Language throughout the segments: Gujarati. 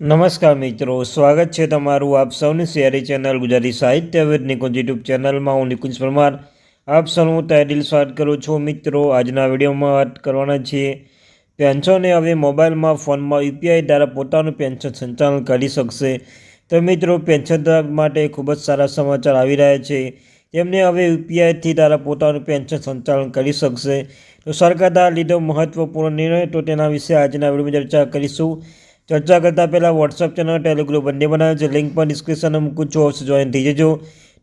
નમસ્કાર મિત્રો, સ્વાગત છે તમારું આપ સૌની શહેરી ચેનલ ગુજરાતી સાહિત્ય વિદ નિકુંજ યુટ્યુબ ચેનલમાં. હું નિકુંજ પરમાર આપ સૌનું તહેદિલ સ્વાગત કરું છું. મિત્રો, આજના વિડીયોમાં વાત કરવાના છીએ પેન્શનને હવે મોબાઈલમાં ફોનમાં યુપીઆઈ દ્વારા પોતાનું પેન્શન સંચાલન કરી શકશે. તો મિત્રો, પેન્શનધારક માટે ખૂબ જ સારા સમાચાર આવી રહ્યા છે. તેમને હવે યુપીઆઈથી દ્વારા પોતાનું પેન્શન સંચાલન કરી શકશે. તો સરકાર દ્વારા લીધો મહત્વપૂર્ણ નિર્ણય, તો તેના વિશે આજના વિડીયોમાં ચર્ચા કરીશું. ચર્ચા કરતાં પહેલાં વોટ્સઅપ ચેનલ ટેલિગ્રુપ બંને બનાવે છે, લિંક પણ ડિસ્ક્રિપ્શનમાં મૂકું છું, અવશ્ય જોઈન થઈ જજો.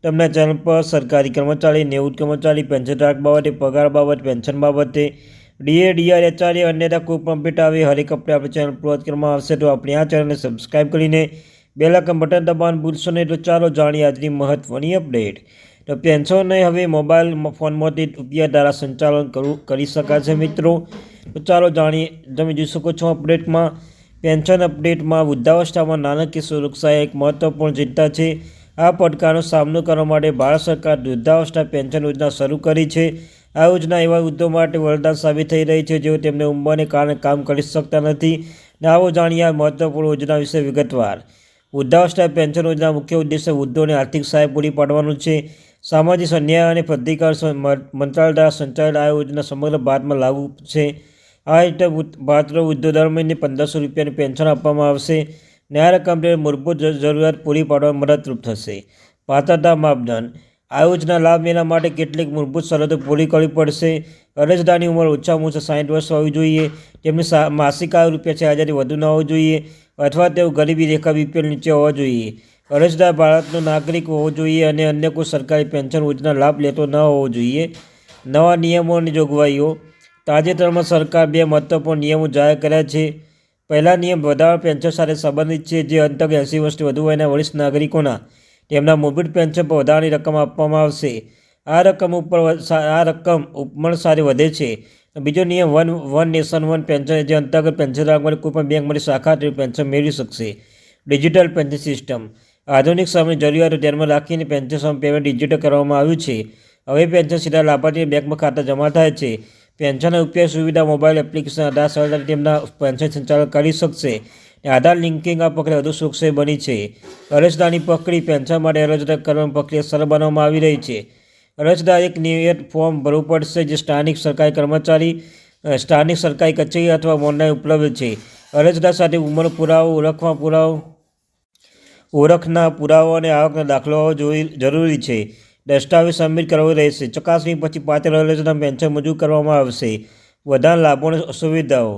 તમને ચેનલ પર સરકારી કર્મચારી, નિવૃત્ત કર્મચારી, પેન્શનધારક બાબતે, પગાર બાબત, પેન્શન બાબતે, ડીએ, ડીઆર, એચઆરએ અન્યથા કોઈ પણ અપડેટ આવે હરેક અપડેટ આપણી ચેનલ પર કરવામાં આવશે. તો આપણી આ ચેનલને સબસ્ક્રાઈબ કરીને બેલ આઇકન બટન દબાવવાનું ભૂલશો નહીં. તો ચાલો જાણીએ આજની મહત્વની અપડેટ. તો પેન્શનને હવે મોબાઈલ ફોનમાંથી યુપીઆઈ દ્વારા સંચાલન કરી શકાશે મિત્રો. તો ચાલો જાણીએ. તમે જોઈ શકો છો અપડેટમાં પેન્શન અપડેટમાં વૃદ્ધાવસ્થામાં નાણાકીય સુરક્ષા એક મહત્વપૂર્ણ ચિંતા છે. આ પડકારનો સામનો કરવા માટે ભારત સરકાર વૃદ્ધાવસ્થા પેન્શન યોજના શરૂ કરી છે. આ યોજના એવા વૃદ્ધો માટે વરદાન સાબિત થઈ રહી છે જેઓ તેમની ઉંમરને કારણે કામ કરી શકતા નથી. આવો જાણીએ આ મહત્વપૂર્ણ યોજના વિશે વિગતવાર. વૃદ્ધાવસ્થા પેન્શન યોજના મુખ્ય ઉદ્દેશ્ય વૃદ્ધોને આર્થિક સહાય પૂરી પાડવાનું છે. સામાજિક ન્યાય અને અધિકાર મંત્રાલય દ્વારા સંચાલિત આ યોજના સમગ્ર ભારતમાં લાગુ છે. આ હેઠળ પાત્ર વૃદ્ધો દર મહિને 1500 રૂપિયાની પેન્શન આપવામાં આવશે. અને આ રકમ તેની મૂળભૂત જરૂરિયાત પૂરી પાડવામાં મદદરૂપ થશે. પાત્રતા માપદંડ. આ યોજના લાભ મેળવવા માટે કેટલીક મૂળભૂત શરતો પૂરી કરવી પડશે. અરજદારની ઉંમર ઓછામાં ઓછા 60 વર્ષ હોવી જોઈએ. તેમની માસિક આય ₹6,000થી વધુ ન હોવી જોઈએ અથવા તેઓ ગરીબી રેખા બીપીએલ નીચે હોવા જોઈએ. અરજદાર ભારતનો નાગરિક હોવો જોઈએ અને અન્ય કોઈ સરકારી પેન્શન યોજના લાભ લેતો ન હોવો જોઈએ. નવા નિયમો અને જોગવાઈઓ. તાજેતરમાં સરકાર 2 મહત્વપૂર્ણ નિયમો જાહેર કર્યા છે. પહેલા નિયમ વધારાના પેન્શન સાથે સંબંધિત છે, જે અંતર્ગત 80 વર્ષથી વધુ વયના વરિષ્ઠ નાગરિકોના તેમના મૂળભૂત પેન્શન પર વધારાની રકમ આપવામાં આવશે. આ રકમ ઉપમણ સાથે વધે છે. બીજો નિયમ વન નેશન વન પેન્શન, જે અંતર્ગત પેન્શનધારક માટે કોઈપણ બેંકમાંથી શાખા પેન્શન મેળવી શકશે. Digital pension system. આધુનિક સમયની જરૂરિયાતો ધ્યાનમાં રાખીને પેન્શન પેમેન્ટ ડિજિટલ કરવામાં આવ્યું છે. હવે પેન્શન સીધા લાભાર્થીના બેંકમાં ખાતા જમા થાય છે. પેન્શન યુપીઆઈ સુવિધા મોબાઈલ એપ્લિકેશન આધાર સરળતાથી તેમના પેન્શન સંચાલન કરી શકશે. આધાર લિંકિંગ આ પ્રક્રિયા વધુ સુરક્ષિત બની છે. અરજદારની પકડી. પેન્શન માટે અરજ કરવાની પ્રક્રિયા સરળ બનાવવામાં આવી રહી છે. અરજદાર એક નિયત ફોર્મ ભરવું પડશે, જે સ્થાનિક સરકારી કર્મચારી, સ્થાનિક સરકારી કચેરી અથવા ઓનલાઈન ઉપલબ્ધ છે. અરજદાર સાથે ઉંમર પુરાવો, ઓળખના પુરાવો અને આવકનો દાખલો હોવો જરૂરી છે. દસ્તાવેજ સબમિટ કરવો રહેશે. ચકાસણી પછી પાત્ર અરજદારને પેન્શન મંજૂર કરવામાં આવશે. વધારાના લાભો અને સુવિધાઓ.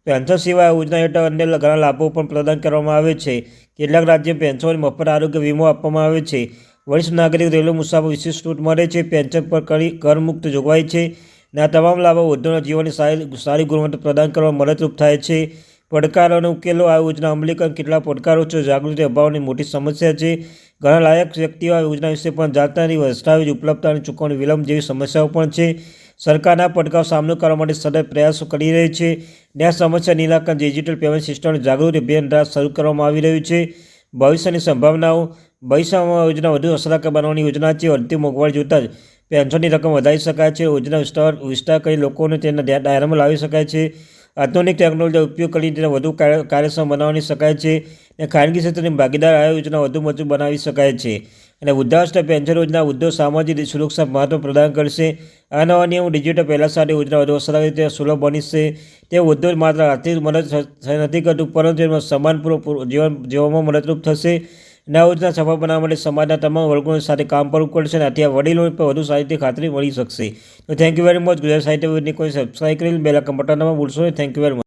પેન્શન સિવાય યોજના હેઠળ અન્ય ઘણા લાભો પણ પ્રદાન કરવામાં આવે છે. કેટલાક રાજ્યોમાં પેન્શન મફત આરોગ્ય વીમો આપવામાં આવે છે. વરિષ્ઠ નાગરિક, રેલવે મુસાફર વિશેષ છૂટ મળે છે. પેન્શન પર કરમુક્ત જોગવાઈ છે. અને આ તમામ લાભો વૃદ્ધોના જીવનની સારી ગુણવત્તા પ્રદાન કરવામાં મદદરૂપ થાય છે. પડકારો અને ઉકેલો. આ યોજના અમલીકરણ કેટલાક પડકારો છે. જાગૃતિ અભાવની મોટી સમસ્યા છે. ઘણા લાયક વ્યક્તિઓ આ યોજના વિશે પણ જાણતા નથી. દસ્તાવેજ ઉપલબ્ધતા અને ચૂકવણી વિલંબ જેવી સમસ્યાઓ પણ છે. સરકારના પડકારો સામનો કરવા માટે સતત પ્રયાસો કરી રહી છે. અને આ સમસ્યા નિરાકરણ ડિજિટલ પેમેન્ટ સિસ્ટમની જાગૃતિ અભિયાન દ્વારા શરૂ કરવામાં આવી રહ્યું છે. ભવિષ્યની સંભાવનાઓ. ભવિષ્યમાં યોજના વધુ અસરકારક બનાવવાની યોજના છે. વધતી મોંઘવારી જોતાં જ પેન્શનની રકમ વધારી શકાય છે. યોજના વિસ્તાર કરી લોકોને તેના દાયરામાં લાવી શકાય છે. આધુનિક ટેકનોલોજીનો ઉપયોગ કરીને તેને વધુ કાર્યક્ષમ બનાવી શકાય છે. અને ખાનગી ક્ષેત્રની ભાગીદાર આ યોજના વધુ મજબૂત બનાવી શકાય છે. અને વૃદ્ધાવસ્થા પેન્શન યોજના વૃદ્ધો સામાજિક સુરક્ષા મહત્વ પ્રદાન કરશે. આ નવા નિયમો ડિજિટલ પહેલા સાથે યોજના વધુ અસરકારક રીતે સુલભ બની છે. તે વૃદ્ધો માત્ર આર્થિક મદદ નથી કરતું, પરંતુ તેમાં સમાનપૂર્વક જીવન જીવવામાં મદદરૂપ થશે. અને આ યોજના સફળ બનાવવા માટે સમાજના તમામ વર્ગો સાથે કામ કરવું પડશે. અને આથી આ વડીલો પર વધુ સારી રીતે ખાતરી મળી શકશે. તો thank you very much. Gujarati સાહિત્ય વિદની કોઈ સબસ્ક્રાઈબ કરી બેલ આઇકન બટન દબાવવાનું ભૂલશો નહીં. Thank you very much.